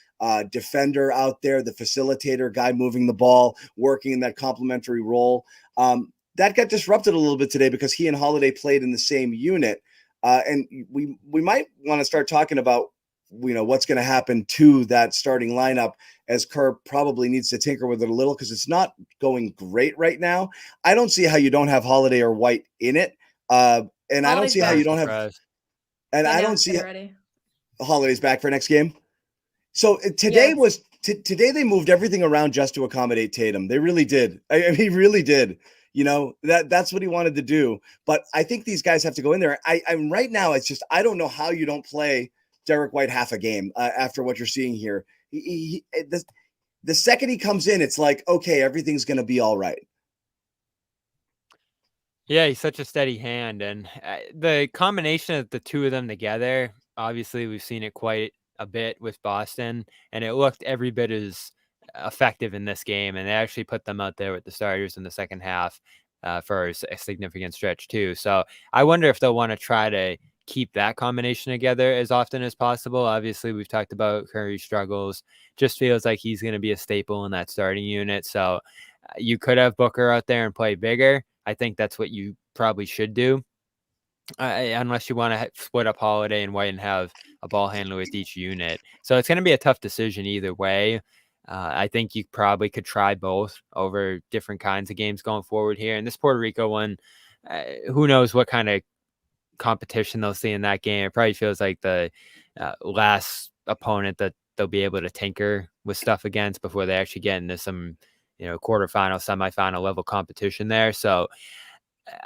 defender out there, the facilitator guy moving the ball, working in that complementary role. That got disrupted a little bit today because he and Holiday played in the same unit. And we might want to start talking about what's going to happen to that starting lineup, as Kerr probably needs to tinker with it a little because it's not going great right now. I don't see how you don't have Holiday or White in it. And I don't see how you don't have, and I don't see Holiday's back for next game. So today today they moved everything around just to accommodate Tatum. They really did. I mean, he really did. That's what he wanted to do. But I think these guys have to go in there. I'm right now. It's just I don't know how you don't play Derek White half a game after what you're seeing here. The second he comes in, it's like, okay, everything's going to be all right. Yeah, he's such a steady hand, and the combination of the two of them together, obviously we've seen it quite a bit with Boston, and it looked every bit as effective in this game, and they actually put them out there with the starters in the second half for a significant stretch too. So I wonder if they'll want to try to keep that combination together as often as possible. Obviously, we've talked about Curry's struggles. Just feels like he's going to be a staple in that starting unit. So you could have Booker out there and play bigger. I think that's what you probably should do, unless you want to split up Holiday and White and have a ball handler with each unit. So it's going to be a tough decision either way. I think you probably could try both over different kinds of games going forward here. And this Puerto Rico one, who knows what kind of competition they'll see in that game. It probably feels like the last opponent that they'll be able to tinker with stuff against before they actually get into some quarterfinal, semifinal level competition there. So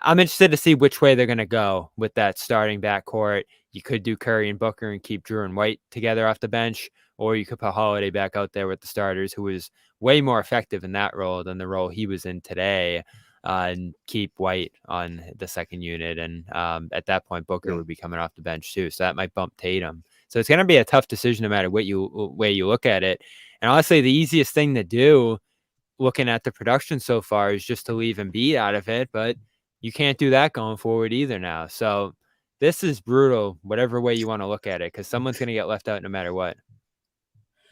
I'm interested to see which way they're going to go with that starting backcourt. You could do Curry and Booker and keep Drew and White together off the bench, or you could put Holiday back out there with the starters, who was way more effective in that role than the role he was in today, and keep White on the second unit. And at that point, Booker would be coming off the bench too. So that might bump Tatum. So it's going to be a tough decision no matter way you look at it. And honestly, the easiest thing to do, looking at the production so far, is just to leave Embiid out of it, but you can't do that going forward either now. So this is brutal, whatever way you want to look at it, because someone's going to get left out no matter what.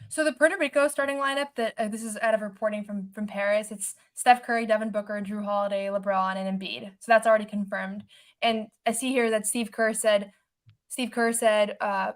So the Puerto Rico starting lineup, that this is out of reporting from Paris, it's Steph Curry, Devin Booker, Drew Holiday, LeBron, and Embiid. So that's already confirmed. And I see here that Steve Kerr said,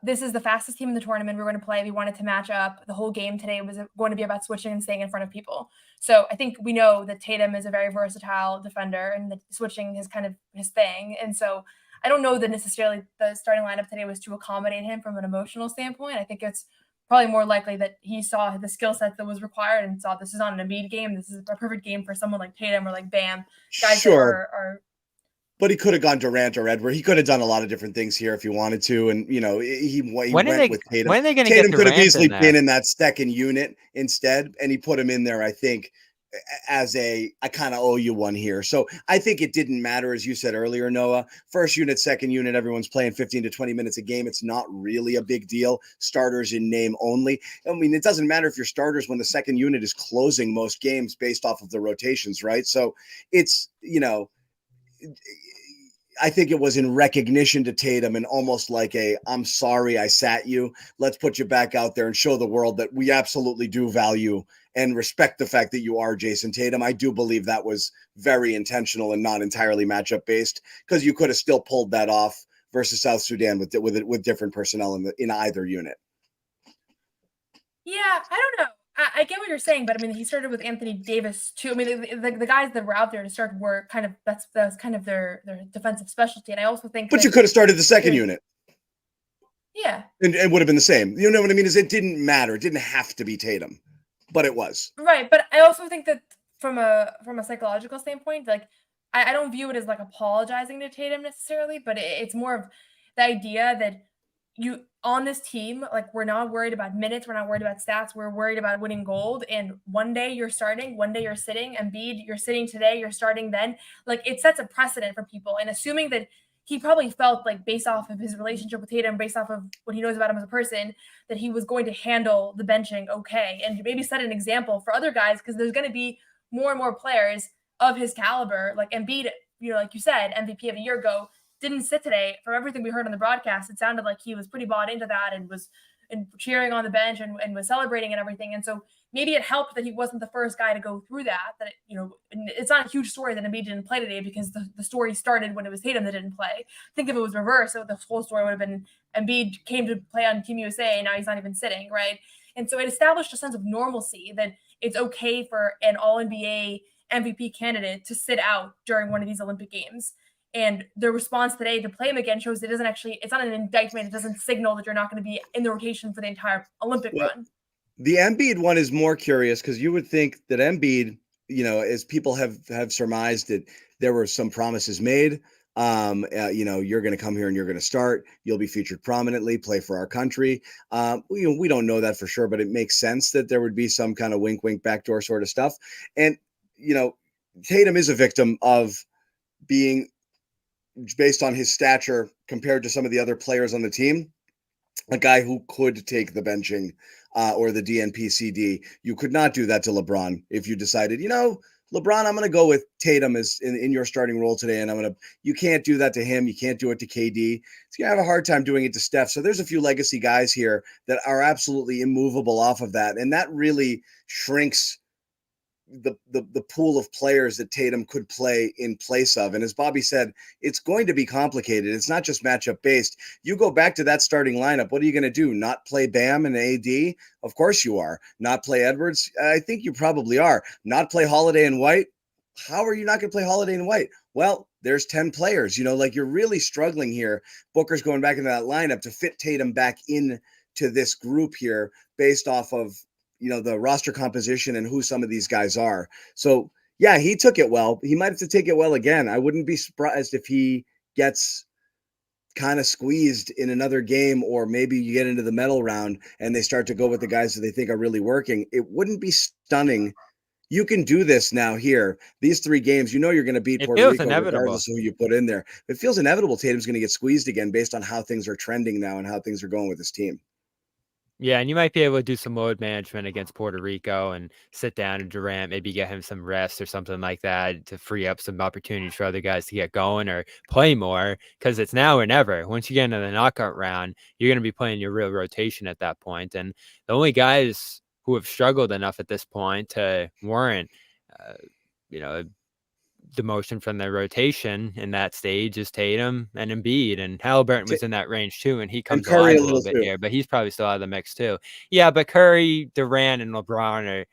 this is the fastest team in the tournament we're going to play. We wanted to match up. The whole game today was going to be about switching and staying in front of people. So I think we know that Tatum is a very versatile defender, and that switching is kind of his thing. And so I don't know that necessarily the starting lineup today was to accommodate him from an emotional standpoint. I think it's probably more likely that he saw the skill set that was required and saw this is not an Embiid game. This is a perfect game for someone like Tatum or like Bam. Guys sure. that are But he could have gone Durant or Edward. He could have done a lot of different things here if he wanted to. And, he went with Tatum. When are they going to Tatum get could have Durant easily in been in that second unit instead. And he put him in there, I think, as I kind of owe you one here. So I think it didn't matter, as you said earlier, Noah. First unit, second unit, everyone's playing 15 to 20 minutes a game. It's not really a big deal. Starters in name only. I mean, it doesn't matter if you're starters when the second unit is closing most games based off of the rotations, right? So it's, I think it was in recognition to Tatum and almost like I'm sorry I sat you. Let's put you back out there and show the world that we absolutely do value and respect the fact that you are Jason Tatum. I do believe that was very intentional and not entirely matchup based, because you could have still pulled that off versus South Sudan with different personnel in either unit. Yeah, I don't know. I get what you're saying, but I mean, he started with Anthony Davis too. I mean, the guys that were out there to start were kind of that was kind of their defensive specialty. And I also think, but you could have started the second unit. Yeah, and it would have been the same. You know what I mean? Is it didn't matter. It didn't have to be Tatum, but it was right. But I also think that from a psychological standpoint, like I don't view it as like apologizing to Tatum necessarily, but it's more of the idea that you on this team, like, we're not worried about minutes, we're not worried about stats, we're worried about winning gold. And one day you're starting, one day you're sitting. Embiid, you're sitting today, you're starting then. Like, it sets a precedent for people. And assuming that he probably felt like, based off of his relationship with Tatum, based off of what he knows about him as a person, that he was going to handle the benching okay, and maybe set an example for other guys, because there's going to be more and more players of his caliber. Like Embiid, like you said, MVP of a year ago, didn't sit today. From everything we heard on the broadcast, it sounded like he was pretty bought into that and was and cheering on the bench and was celebrating and everything. And so maybe it helped that he wasn't the first guy to go through that. That it's not a huge story that Embiid didn't play today, because the story started when it was Tatum that didn't play. I think if it was reversed, the whole story would have been Embiid came to play on Team USA and now he's not even sitting, right? And so it established a sense of normalcy that it's okay for an All-NBA MVP candidate to sit out during one of these Olympic Games. And the response today to play him again shows it's not an indictment. It doesn't signal that you're not going to be in the rotation for the entire Olympic run. The Embiid one is more curious, because you would think that Embiid, as people have surmised, that there were some promises made. You're going to come here and you're going to start. You'll be featured prominently, play for our country. We don't know that for sure, but it makes sense that there would be some kind of wink, wink, backdoor sort of stuff. And, Tatum is a victim of being, based on his stature compared to some of the other players on the team, a guy who could take the benching or the DNP-CD. You could not do that to LeBron if you decided, LeBron, I'm going to go with Tatum as in your starting role today, and you can't do that to him. You can't do it to KD. He's going to have a hard time doing it to Steph. So there's a few legacy guys here that are absolutely immovable off of that, and that really shrinks the pool of players that Tatum could play in place of. And as Bobby said, it's going to be complicated. It's not just matchup based. You go back to that starting lineup. What are you going to do? Not play Bam and AD? Of course you are. Not play Edwards? I think you probably are. Not play Holiday and White? How are you not going to play Holiday and White? Well, there's 10 players, you're really struggling here. Booker's going back into that lineup to fit Tatum back into this group here based off of, the roster composition and who some of these guys are. So yeah, he took it well. He might have to take it well again. I wouldn't be surprised if he gets kind of squeezed in another game, or maybe you get into the medal round and they start to go with the guys that they think are really working. It wouldn't be stunning. You can do this now here. These 3 games, you're going to beat Puerto Rico regardless of who you put in there. It feels inevitable Tatum's going to get squeezed again based on how things are trending now and how things are going with his team. Yeah, and you might be able to do some load management against Puerto Rico and sit down and Durant, maybe get him some rest or something like that to free up some opportunities for other guys to get going or play more, because it's now or never. Once you get into the knockout round, you're going to be playing your real rotation at that point. And the only guys who have struggled enough at this point to warrant, demotion from their rotation in that stage is Tatum and Embiid, and Halliburton was in that range too, and he comes alive a little bit here, but he's probably still out of the mix too. Yeah, but Curry, Durant, and LeBron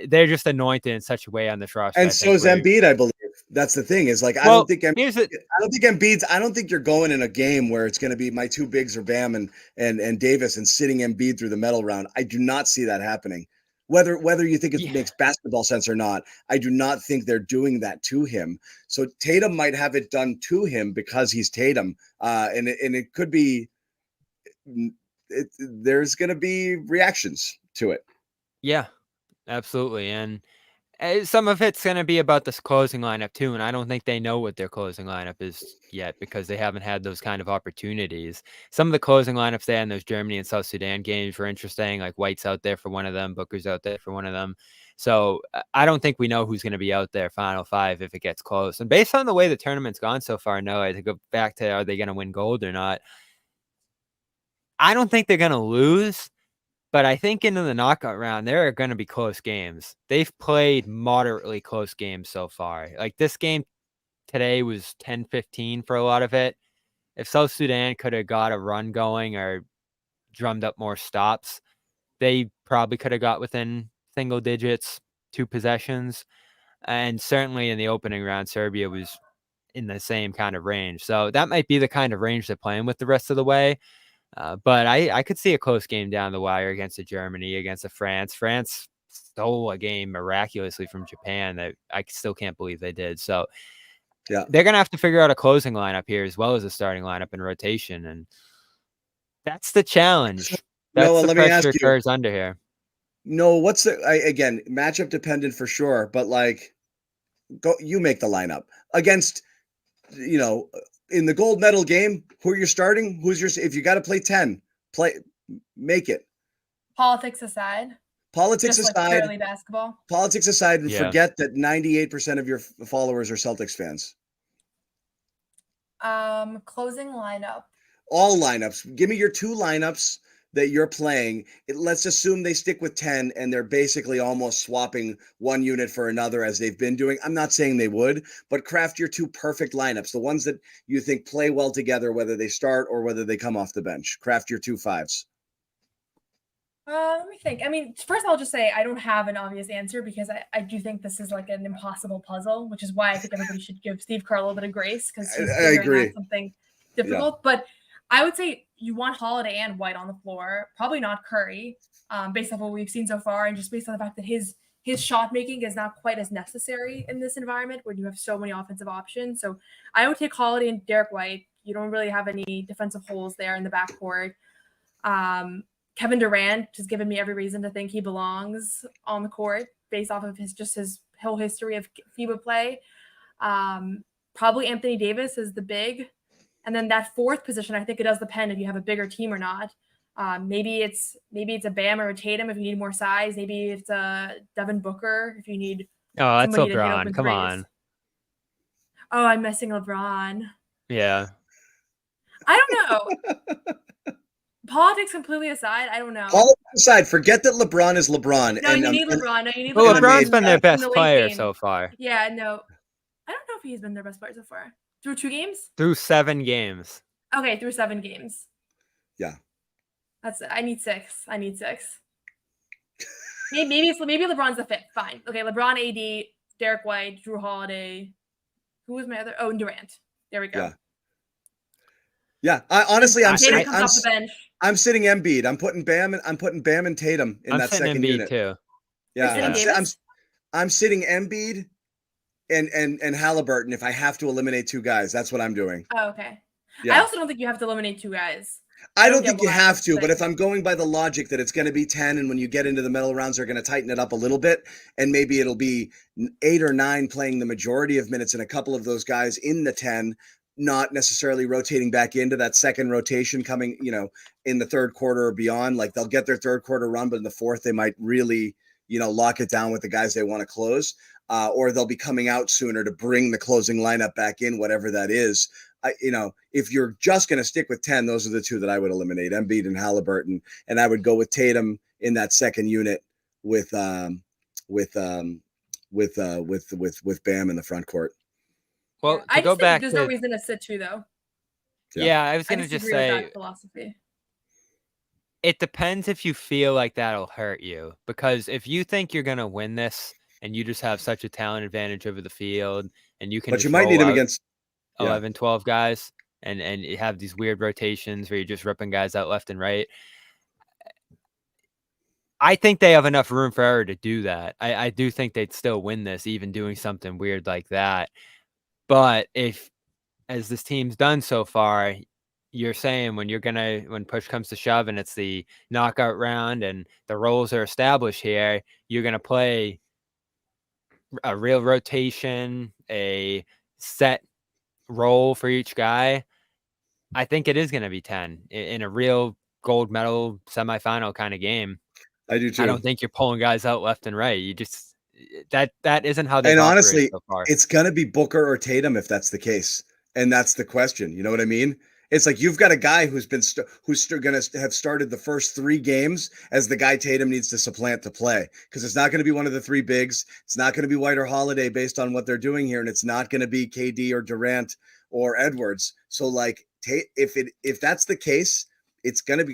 they're just anointed in such a way on this roster. And so is Embiid, I believe. That's the thing is, I don't think Embiid's. I don't think you're going in a game where it's going to be my 2 bigs are Bam and Davis and sitting Embiid through the medal round. I do not see that happening. Whether you think it makes basketball sense or not, I do not think they're doing that to him. So Tatum might have it done to him because he's Tatum, and it could be. There's going to be reactions to it. Yeah, absolutely, and some of it's going to be about this closing lineup too, and I don't think they know what their closing lineup is yet because they haven't had those kind of opportunities. Some of the closing lineups they had in those Germany and South Sudan games were interesting, like White's out there for one of them, Booker's out there for one of them. So I don't think we know who's going to be out there Final 5 if it gets close. And based on the way the tournament's gone so far, Noah, to go back to are they going to win gold or not, I don't think they're going to lose. But I think into the knockout round, there are going to be close games. They've played moderately close games so far. Like this game today was 10-15 for a lot of it. If South Sudan could have got a run going or drummed up more stops, they probably could have got within single digits, 2 possessions. And certainly in the opening round, Serbia was in the same kind of range. So that might be the kind of range they're playing with the rest of the way. But I could see a close game down the wire against a Germany, against a France. France stole a game miraculously from Japan that I still can't believe they did. So yeah, they're going to have to figure out a closing lineup here as well as a starting lineup in rotation. And that's the challenge. That's Noah, the let me ask pressure you, Kerr's under here. No, again, matchup dependent for sure, but you make the lineup against, in the gold medal game, who you're starting, if you got to play 10, make it. Politics aside. Politics just aside. Like purely basketball. Politics aside, and forget that 98% of your followers are Celtics fans. Closing lineup. All lineups. Give me your 2 lineups that you're playing, let's assume they stick with 10 and they're basically almost swapping one unit for another as they've been doing. I'm not saying they would, but craft your 2 perfect lineups, the ones that you think play well together, whether they start or whether they come off the bench. Craft your 2 5s. Let me think. I mean, first I'll just say I don't have an obvious answer because I do think this is like an impossible puzzle, which is why I think everybody should give Steve Kerr a little bit of grace because he's figuring out something difficult. Yeah. But I would say you want Holiday and White on the floor, probably not Curry, based on what we've seen so far, and just based on the fact that his shot making is not quite as necessary in this environment where you have so many offensive options. So I would take Holiday and Derek White. You don't really have any defensive holes there in the backcourt. Kevin Durant has given me every reason to think he belongs on the court based off of his whole history of FIBA play. Probably Anthony Davis is the big. And then that 4th position, I think it does depend if you have a bigger team or not. Maybe it's a Bam or a Tatum if you need more size. Maybe it's a Devin Booker if you need. Oh, that's LeBron. Come on. Oh, I'm missing LeBron. Yeah. I don't know. Politics completely aside, I don't know. Politics aside, forget that LeBron is LeBron. No, you need LeBron. No, you need well, LeBron. LeBron's been their best player so far. Yeah, no. I don't know if he's been their best player so far. Through 2 games? Through 7 games. Okay, through 7 games. Yeah. I need 6. maybe LeBron's the 5th. Fine. Okay, LeBron, AD, Derek White, Drew Holiday. Who was my other? Oh, and Durant. There we go. Yeah. Yeah, I'm sitting. Comes off the bench. I'm sitting Embiid. I'm putting Bam and Tatum in that second Embiid unit too. Yeah, I'm sitting Embiid and Halliburton if I have to eliminate 2 guys. That's what I'm doing. Oh, okay. Yeah. I also don't think you have to eliminate 2 guys. I don't think you have to, but if I'm going by the logic that it's going to be 10, and when you get into the middle rounds, they're going to tighten it up a little bit, and maybe it'll be 8 or 9 playing the majority of minutes and a couple of those guys in the 10, not necessarily rotating back into that second rotation coming, in the 3rd quarter or beyond. Like they'll get their 3rd quarter run, but in the 4th, they might really, lock it down with the guys they want to close, or they'll be coming out sooner to bring the closing lineup back in, whatever that is. If you're just going to stick with 10, those are the 2 that I would eliminate, Embiid and Halliburton. And I would go with Tatum in that second unit with Bam in the front court. Well, I just think there's no reason to sit 2 though. Yeah, I was going to just say that philosophy. It depends if you feel like that'll hurt you, because if you think you're going to win this and you just have such a talent advantage over the field and you can, but you might need him against 11, 12 guys and you have these weird rotations where you're just ripping guys out left and right. I think they have enough room for error to do that. I do think they'd still win this, even doing something weird like that. But as this team's done so far, you're saying when push comes to shove and it's the knockout round and the roles are established here, you're going to play a real rotation, a set role for each guy. I think it is going to be 10 in a real gold medal semifinal kind of game. I do too. I don't think you're pulling guys out left and right. You just that isn't how they. And honestly, so far. It's going to be Booker or Tatum if that's the case, and that's the question. You know what I mean? It's like you've got a guy who's going to have started the first 3 games as the guy Tatum needs to supplant to play, because it's not going to be one of the 3 bigs. It's not going to be White or Holiday based on what they're doing here, and it's not going to be KD or Durant or Edwards. So like, if that's the case, it's going to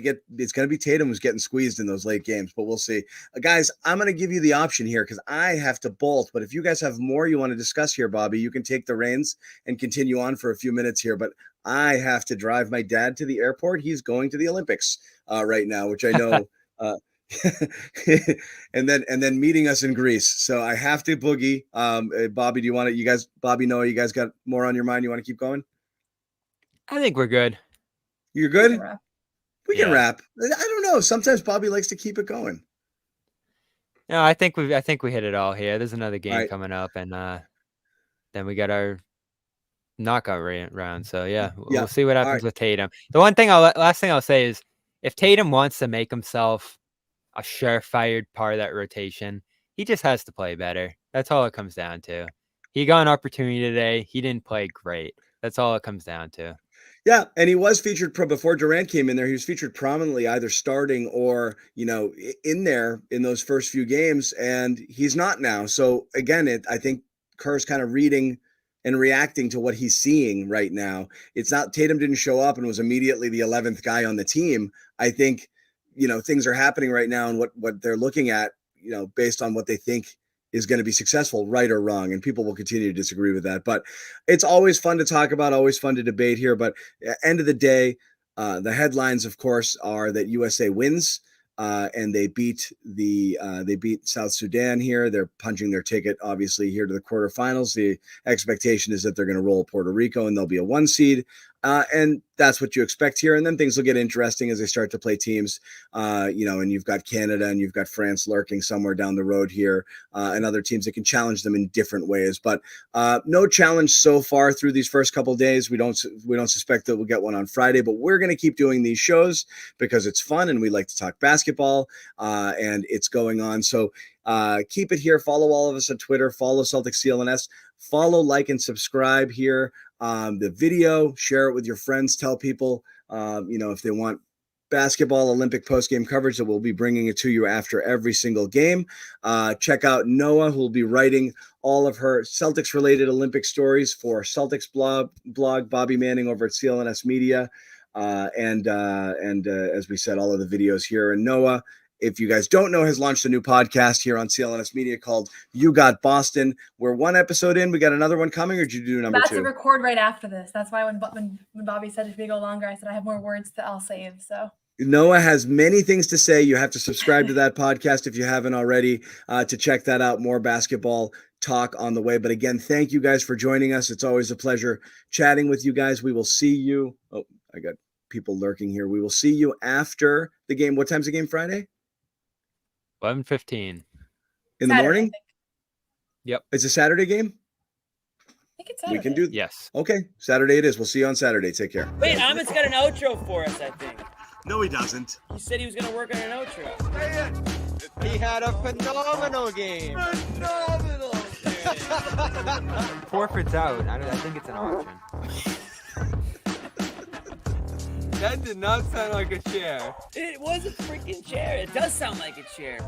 be Tatum who's getting squeezed in those late games, but we'll see. Guys, I'm going to give you the option here because I have to bolt, but if you guys have more you want to discuss here, Bobby, you can take the reins and continue on for a few minutes here, but I have to drive my dad to the airport. He's going to the Olympics right now, which I know, and then meeting us in Greece. So I have to boogie. Bobby, Bobby, Noah, you guys got more on your mind? You want to keep going? I think we're good. You're good? We can wrap. I don't know. Sometimes Bobby likes to keep it going. No, I think we hit it all here. There's another game coming up, and then we got our knockout round. So we'll see what happens with Tatum. The last thing I'll say is, if Tatum wants to make himself a surefire part of that rotation, he just has to play better. That's all it comes down to. He got an opportunity today. He didn't play great. That's all it comes down to. Yeah, and he was featured before Durant came in there. He was featured prominently, either starting or in there in those first few games, and he's not now. So again, I think Kerr's kind of reading and reacting to what he's seeing right now. It's not Tatum didn't show up and was immediately the 11th guy on the team. I think things are happening right now, and what they're looking at, based on what they think is going to be successful, right or wrong. And people will continue to disagree with that. But it's always fun to talk about, always fun to debate here. But at the end of the day, the headlines, of course, are that USA wins. And they beat South Sudan here. They're punching their ticket, obviously, here to the quarterfinals. The expectation is that they're going to roll Puerto Rico and they'll be a 1 seed. And that's what you expect here. And then things will get interesting as they start to play teams, and you've got Canada and you've got France lurking somewhere down the road here, and other teams that can challenge them in different ways. But no challenge so far through these first couple of days. We don't suspect that we'll get one on Friday, but we're going to keep doing these shows because it's fun and we like to talk basketball, and it's going on. So keep it here. Follow all of us on Twitter. Follow Celtics CLNS. Follow, like, and subscribe here. The video, share it with your friends. Tell people, if they want basketball Olympic post-game coverage, that we'll be bringing it to you after every single game. Check out Noa, who will be writing all of her Celtics-related Olympic stories for Celtics blog, Bobby Manning over at CLNS Media. And as we said, all of the videos here. And Noa, if you guys don't know, has launched a new podcast here on CLNS Media called You Got Boston. We're 1 episode in. We got another one coming, or did you do number 2? That's to record right after this. That's why when Bobby said if we go longer, I said I have more words that I'll save. So Noa has many things to say. You have to subscribe to that podcast if you haven't already, to check that out. More basketball talk on the way. But again, thank you guys for joining us. It's always a pleasure chatting with you guys. We will see you. Oh, I got people lurking here. We will see you after the game. What time's the game Friday? 11:15 in the morning. Yep. It's a Saturday game. I think it's Saturday. We can do. Yes. Okay, Saturday it is. We'll see you on Saturday. Take care. Wait, Amit's got an outro for us, I think. No, he doesn't. He said he was going to work on an outro. He had a phenomenal game. Phenomenal. Forfeit's out. I think it's an option. That did not sound like a chair. It was a freaking chair. It does sound like a chair.